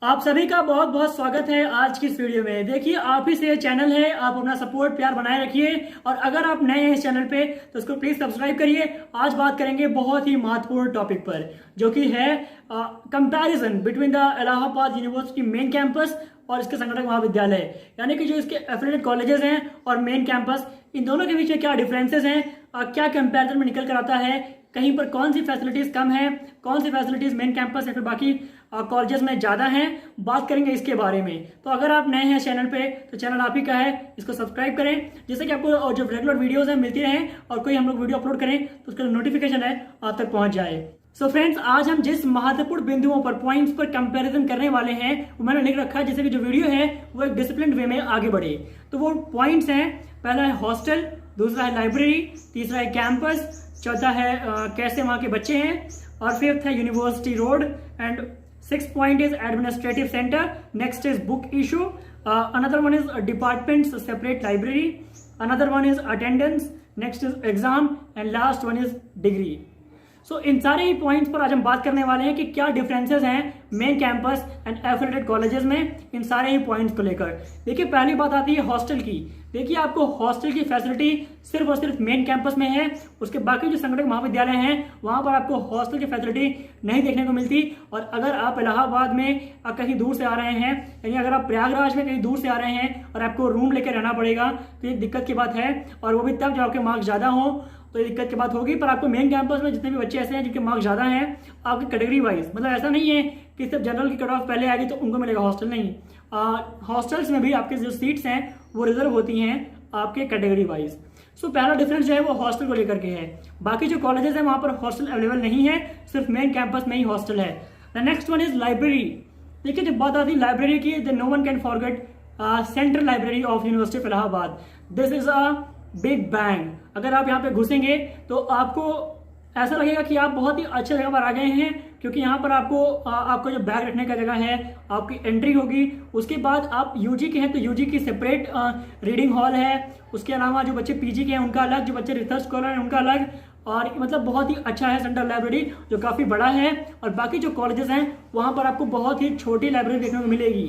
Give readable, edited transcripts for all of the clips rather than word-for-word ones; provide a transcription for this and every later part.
आप सभी का बहुत बहुत स्वागत है आज की इस वीडियो में। देखिए, आप ही से ये चैनल है, आप अपना सपोर्ट प्यार बनाए रखिए और अगर आप नए हैं इस चैनल पे तो इसको प्लीज सब्सक्राइब करिए। आज बात करेंगे बहुत ही महत्वपूर्ण टॉपिक पर, जो कि है comparison between the Allahabad university main campus और इसके संगठक महाविद्यालय, यानी कि जो इसके एफिलिएटेड कॉलेजेस हैं और मेन कैंपस, इन दोनों के बीच में क्या डिफरेंसेस हैं, क्या कंपैरिजन में निकल कर आता है, कहीं पर कौन सी फैसिलिटीज कम है, कौन सी फैसिलिटीज मेन कैंपस या फिर बाकी कॉलेजेस में ज्यादा हैं, बात करेंगे इसके बारे में। तो अगर आप नए हैं चैनल पे तो चैनल आप ही का है, इसको सब्सक्राइब करें जिससे कि आपको जो रेगुलर वीडियोस हैं मिलती रहें और कोई हम लोग वीडियो अपलोड करें तो उसका नोटिफिकेशन है आप तक पहुंच जाए। सो फ्रेंड्स, आज हम जिस महत्वपूर्ण बिंदुओं पर पॉइंट्स पर कंपैरिजन करने वाले हैं वो मैंने लिख रखा है, जैसे कि जो वीडियो है वो एक डिसिप्लिन वे में आगे बढ़े। तो वो पॉइंट्स हैं, पहला है हॉस्टल, दूसरा है लाइब्रेरी, तीसरा है कैंपस, चौथा है कैसे वहां के बच्चे हैं, और फिफ्थ है university road, and sixth point is administrative center. Next is book issue. Another one is departments separate library. Another one is attendance. Next is exam and last one is degree. सो इन सारे ही points पर आज हम बात करने वाले हैं कि क्या डिफरेंसेस हैं main campus and affiliated colleges में, इन सारे ही पॉइंट्स को लेकर। देखिए, पहली बात आती है हॉस्टल की। देखिए, आपको हॉस्टल की फैसिलिटी सिर्फ और सिर्फ मेन कैंपस में है, उसके बाकी जो संगठक महाविद्यालय हैं वहां पर आपको हॉस्टल की फैसिलिटी नहीं देखने को मिलती। और अगर आप इलाहाबाद में कहीं दूर से आ रहे हैं, यानी अगर आप प्रयागराज में कहीं दूर से आ रहे हैं और आपको रूम लेकर रहना पड़ेगा तो एक दिक्कत की बात है, और वो भी तब जब आपके मार्क्स ज्यादा हो तो ये दिक्कत की बात होगी। पर आपको मेन कैंपस में जितने भी बच्चे ऐसे हैं जिनके मार्क्स ज्यादा हैं, आपकी कैटेगरी वाइज, मतलब ऐसा नहीं है कि सिर्फ जनरल की कट ऑफ पहले आएगी तो उनको मिलेगा हॉस्टल, नहीं। हॉस्टल्स में भी आपके जो सीट्स हैं वो रिजर्व होती हैं आपके कैटेगरी वाइज। सो पहला डिफरेंस जो है वो हॉस्टल को लेकर के है। बाकी जो कॉलेजेस हैं वहां पर हॉस्टल अवेलेबल नहीं है, सिर्फ मेन कैंपस में ही हॉस्टल है। The next one is library. देखिए, जब बात आती है लाइब्रेरी की, the no one can forget central library of university of Allahabad. This is a big bang. अगर आप यहाँ पे घुसेंगे तो आपको ऐसा लगेगा कि आप बहुत ही अच्छे जगह पर आ गए हैं, क्योंकि यहाँ पर आपको जो बैग रखने का जगह है, आपकी एंट्री होगी। उसके बाद आप यूजी के हैं तो यूजी की सेपरेट रीडिंग हॉल है। उसके अलावा जो बच्चे पीजी के हैं उनका अलग, जो बच्चे रिसर्च स्कॉलर हैं उनका अलग, और मतलब बहुत ही अच्छा है सेंट्रल लाइब्रेरी, जो काफी बड़ा है। और बाकी जो कॉलेजेस हैं वहां पर आपको बहुत ही छोटी लाइब्रेरी देखने को मिलेगी।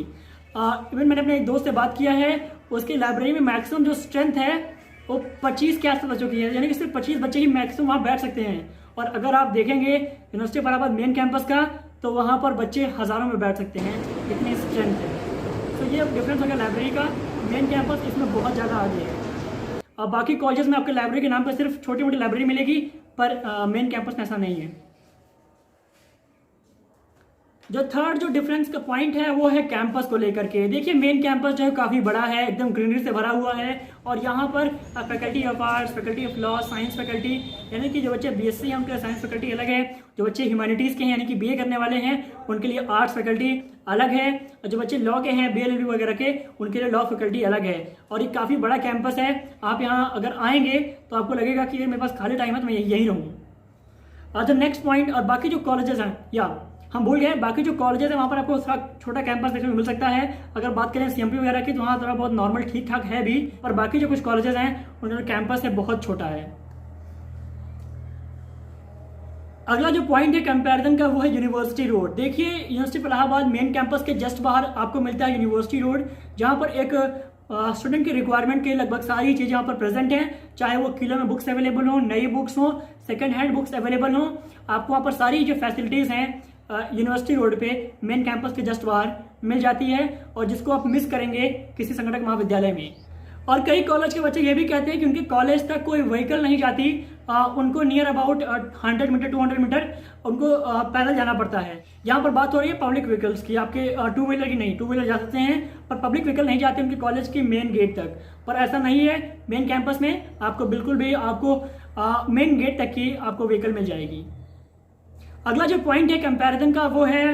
इवन मैंने अपने एक दोस्त से बात किया है, उसकी लाइब्रेरी में मैक्सिमम जो स्ट्रेंथ है वो 25 के आसपास बच्चों की है, यानी कि सिर्फ 25 बच्चे ही मैक्सिमम वहां बैठ सकते हैं। और अगर आप देखेंगे university of Allahabad main campus का तो वहां पर बच्चे हजारों में बैठ सकते हैं, इतनी स्ट्रेंथ है। तो ये डिफरेंस हो गया लाइब्रेरी का। मेन कैंपस इसमें बहुत ज्यादा आगे है। अब बाकी कॉलेजेस में आपके लाइब्रेरी के नाम पर सिर्फ छोटी मोटी लाइब्रेरी मिलेगी, पर मेन कैंपस में ऐसा नहीं है। जो थर्ड जो डिफरेंस का पॉइंट है वो है कैंपस को लेकर के। देखिए, मेन कैंपस जो है काफी बड़ा है, एकदम ग्रीनरी से भरा हुआ है, और यहाँ पर faculty of arts, faculty of law, science faculty, यानी कि जो बच्चे बीएससी हैं उनके साइंस फैकल्टी अलग है, जो बच्चे ह्यूमैनिटीज के हैं यानी कि बीए करने वाले हैं उनके लिए आर्ट्स फैकल्टी अलग है, और जो बच्चे लॉ के हैं बीएलएलबी वगैरह के उनके लिए लॉ फैकल्टी अलग है। और ये काफी बड़ा कैंपस है। आप यहाँ अगर आएंगे तो आपको लगेगा कि मेरे पास खाली टाइम है तो मैं यही रहूँ। तो नेक्स्ट पॉइंट, और बाकी जो कॉलेजेस हैं, या हम भूल गए, बाकी जो कॉलेजेस है वहां पर आपको थोड़ा छोटा कैंपस देखने को मिल सकता है। अगर बात करें सीएमपी वगैरह की तो वहां थोड़ा बहुत नॉर्मल ठीक ठाक है भी, पर बाकी जो कुछ कॉलेजेस हैं उनका कैंपस है बहुत छोटा है। अगला जो पॉइंट है कंपैरिजन का वो है यूनिवर्सिटी रोड। देखिए, university of Allahabad main campus के जस्ट बाहर आपको मिलता है यूनिवर्सिटी रोड, जहां पर एक स्टूडेंट की रिक्वायरमेंट के लगभग सारी चीजें यहाँ पर प्रेजेंट हैं, चाहे वो किलो में बुक्स अवेलेबल हो, नई बुक्स हो, सेकंड हैंड बुक्स अवेलेबल हो। आपको वहाँ पर सारी जो फैसिलिटीज हैं यूनिवर्सिटी रोड पे मेन कैंपस के जस्ट बाहर मिल जाती है, और जिसको आप मिस करेंगे किसी संगठक महाविद्यालय में। और कई कॉलेज के बच्चे ये भी कहते हैं कि उनके कॉलेज तक कोई व्हीकल नहीं जाती, उनको नियर अबाउट 100 मीटर 200 मीटर उनको पैदल जाना पड़ता है। यहाँ पर बात हो रही है पब्लिक व्हीकल्स की, आपके टू व्हीलर की नहीं, टू व्हीलर जा सकते हैं पर पब्लिक व्हीकल नहीं जाते उनके कॉलेज की मेन गेट तक। पर ऐसा नहीं है, मेन कैंपस में आपको बिल्कुल भी आपको मेन गेट तक की आपको व्हीकल मिल जाएगी। अगला जो पॉइंट है कंपैरिजन का वो है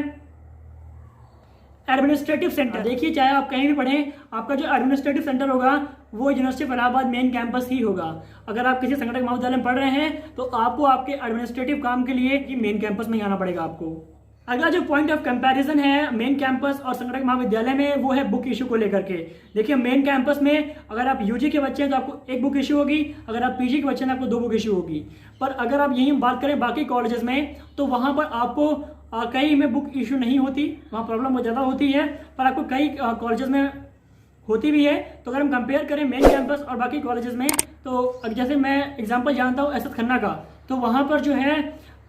एडमिनिस्ट्रेटिव सेंटर। देखिए, चाहे आप कहीं भी पढ़ें, आपका जो एडमिनिस्ट्रेटिव सेंटर होगा वो university of Allahabad main campus ही होगा। अगर आप किसी संगठक महाविद्यालय में पढ़ रहे हैं तो आपको आपके एडमिनिस्ट्रेटिव काम के लिए मेन कैंपस में ही आना पड़ेगा आपको। अगला जो पॉइंट ऑफ कंपैरिजन है मेन कैंपस और संगठक महाविद्यालय में वो है बुक इशू को लेकर के। देखिए, मेन कैंपस में अगर आप यूजी के बच्चे हैं तो आपको एक बुक इशू होगी, अगर आप पीजी के बच्चे हैं तो आपको 2 बुक इशू होगी। पर अगर आप यही बात करें बाकी कॉलेजेस में तो वहां पर आपको कई में बुक इशू नहीं होती, वहाँ प्रॉब्लम बहुत ज़्यादा होती है, पर आपको कई कॉलेजेस में होती भी है। तो अगर हम कंपेयर करें मेन कैंपस और बाकी कॉलेजेस में, तो जैसे मैं एग्जांपल जानता हूँ एसएस खन्ना का, तो वहाँ पर जो है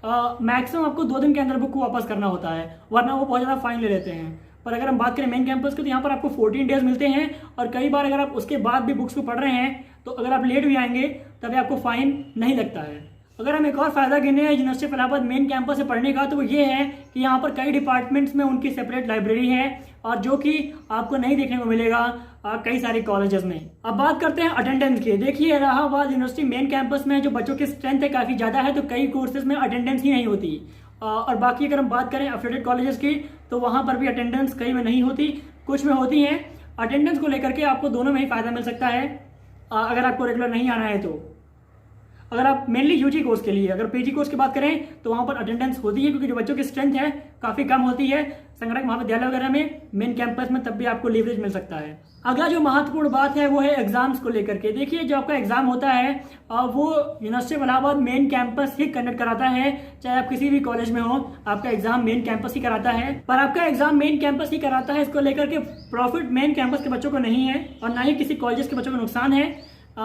मैक्सिमम आपको 2 दिन के अंदर बुक को वापस करना होता है, वरना वो बहुत ज़्यादा फाइन ले लेते हैं। पर अगर हम बात करें मेन कैंपस की, तो यहाँ पर आपको 14 डेज मिलते हैं, और कई बार अगर आप उसके बाद भी बुक्स को पढ़ रहे हैं तो अगर आप लेट भी आएंगे तभी आपको फाइन नहीं लगता है। अगर हम एक और फायदा गिने university of Allahabad main campus से पढ़ने का, तो वो ये है कि यहाँ पर कई डिपार्टमेंट्स में उनकी सेपरेट लाइब्रेरी है, और जो कि आपको नहीं देखने को मिलेगा कई सारे कॉलेजेस में। अब बात करते हैं अटेंडेंस की। देखिए इलाहाबाद यूनिवर्सिटी मेन कैंपस में जो बच्चों की स्ट्रेंथ है काफ़ी ज़्यादा है, तो कई कोर्सेज में अटेंडेंस ही नहीं होती। और बाकी अगर हम बात करें एफिलिएटेड कॉलेजेस की, तो वहाँ पर भी अटेंडेंस कई में नहीं होती, कुछ में होती है। अटेंडेंस को लेकर के आपको दोनों में ही फायदा मिल सकता है अगर आपको रेगुलर नहीं आना है तो। अगर आप मेनली यूजी कोर्स के लिए, अगर पीजी कोर्स की बात करें तो वहाँ पर अटेंडेंस होती है, क्योंकि जो बच्चों की स्ट्रेंथ है काफ़ी कम होती है संगणक महाविद्यालय वगैरह में, मेन कैंपस में, तब भी आपको लीवरेज मिल सकता है। अगला जो महत्वपूर्ण बात है वो है एग्जाम्स को लेकर के। देखिए जो आपका एग्जाम होता है वो university of Allahabad main campus he conduct कराता है, चाहे आप किसी भी कॉलेज में हो, आपका एग्जाम मेन कैंपस ही कराता है। पर आपका एग्जाम मेन कैंपस ही कराता है, इसको लेकर के प्रॉफिट मेन कैंपस के बच्चों को नहीं है, और ना ही किसी कॉलेज के बच्चों को नुकसान है।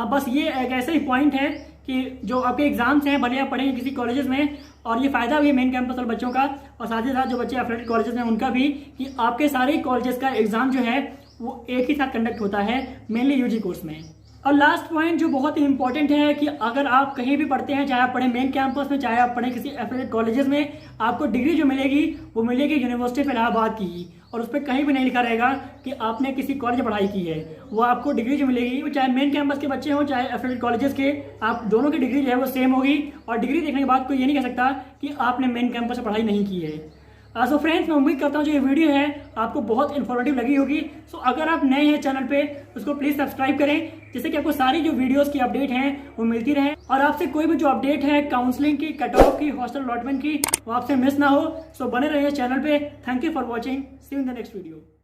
बस ये एक ऐसा ही पॉइंट है कि जो आपके एग्जाम्स हैं भले आप पढ़ेंगे किसी कॉलेजेस में, और ये फायदा भी है मेन कैंपस और बच्चों का, और साथ ही साथ जो बच्चे एफिलिएटेड कॉलेजेस में उनका भी, कि आपके सारे कॉलेजेस का एग्जाम जो है वो एक ही साथ कंडक्ट होता है मेनली यूजी कोर्स में। और लास्ट पॉइंट जो बहुत ही इंपॉर्टेंट है कि अगर आप कहीं भी पढ़ते हैं, चाहे आप पढ़ें मेन कैंपस में, चाहे आप पढ़ें किसी एफिलिएटेड कॉलेजेस में, आपको डिग्री जो मिलेगी वो मिलेगी यूनिवर्सिटी ऑफ इलाहाबाद की, और उस पर कहीं भी नहीं लिखा रहेगा कि आपने किसी कॉलेज में पढ़ाई की है। वो आपको डिग्री जो मिलेगी वो चाहे मेन कैंपस के बच्चे हों चाहे एफिलिएटेड कॉलेजेस के, आप दोनों की डिग्री जो है वो सेम होगी, और डिग्री देखने के बाद कोई ये नहीं कह सकता कि आपने मेन कैंपस में पढ़ाई नहीं की है। सो फ्रेंड्स, मैं उम्मीद करता हूँ जो ये वीडियो है आपको बहुत इन्फॉर्मेटिव लगी होगी। सो अगर आप नए हैं चैनल पे तो उसको प्लीज़ सब्सक्राइब करें, जिससे कि आपको सारी जो वीडियोस की अपडेट हैं वो मिलती रहे, और आपसे कोई भी जो अपडेट है काउंसलिंग की, कट ऑफ की, हॉस्टल अलॉटमेंट की, वो आपसे मिस ना हो। सो बने रहिए चैनल पे। Thank you for watching, see you in the next video.